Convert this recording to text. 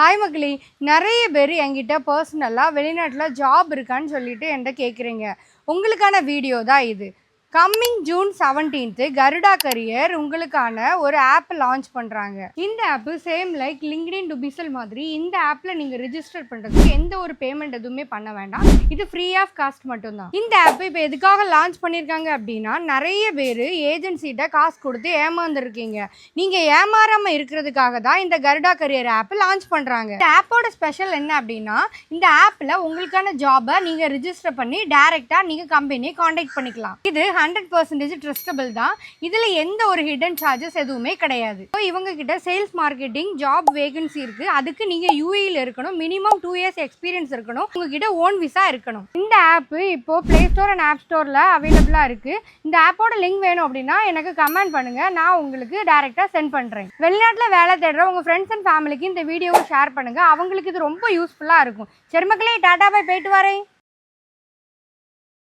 Hi மக்களே, நிறைய பேர் என்கிட்ட பர்சனலாக வெளிநாட்டில் ஜாப் இருக்கான்னு சொல்லிட்டு என்கிட்ட கேட்குறீங்க. உங்களுக்கான வீடியோ தான் இது. Coming June 17th Garuda career உங்களுக்கான ஒரு ஆப் லான்ச் பண்ணுறாங்க. இந்த ஆப்பு சேம் லைக் லிங்க்டின் டுபிசல் மாதிரி இந்த ஆப்பில் நீங்கள் ரிஜிஸ்டர் பண்ணுறதுக்கு எந்த ஒரு பேமெண்ட் எதுவுமே பண்ண வேண்டாம். இது ஃப்ரீ ஆஃப் காஸ்ட் மட்டும்தான். இந்த ஆப் இப்போ எதுக்காக லான்ச் பண்ணியிருக்காங்க அப்படின்னா, நிறைய பேர் ஏஜென்சிகிட்ட காசு கொடுத்து ஏமாந்துருக்கீங்க. நீங்கள் ஏமாறாமல் இருக்கிறதுக்காக தான் இந்த கருடா கரியர் ஆப் லான்ச் பண்ணுறாங்க. இந்த ஆப்போட ஸ்பெஷல் என்ன அப்படின்னா, இந்த ஆப்பில் உங்களுக்கான ஜாபை நீங்கள் ரிஜிஸ்டர் பண்ணி டைரெக்டாக நீங்கள் கம்பெனியை காண்டாக்ட் பண்ணிக்கலாம். இது 100% ட்ரஸ்டபிள் தான். இதில் எந்த ஒரு ஹிடன் சார்ஜஸ் எதுவுமே கிடையாது. இவங்க கிட்ட சேல்ஸ் மார்க்கெட்டிங் ஜாப் வேகன்சி இருக்கு. அதுக்கு நீங்க யூஏல இருக்கணும். மினிமம் 2 இயர்ஸ் எக்ஸ்பீரியன்ஸ் இருக்கணும். உங்ககிட்ட ஓன் விசா இருக்கணும். இந்த ஆப் இப்போ பிளே ஸ்டோர் அண்ட் ஆப் ஸ்டோர்ல அவைலபிளா இருக்கு. இந்த ஆப்போட லிங்க் வேணும் அப்படின்னா எனக்கு கமெண்ட் பண்ணுங்க. நான் உங்களுக்கு டைரக்டா சென்ட் பண்றேன். வெளிநாட்டில் வேலை தேடுற உங்க ஃப்ரெண்ட்ஸ் அண்ட் ஃபேமிலிக்கு இந்த வீடியோவை ஷேர் பண்ணுங்க. அவங்களுக்கு இது ரொம்ப யூஸ்ஃபுல்லா இருக்கும். சரி மக்களே, டாடா பை, போயிட்டு வரேன்.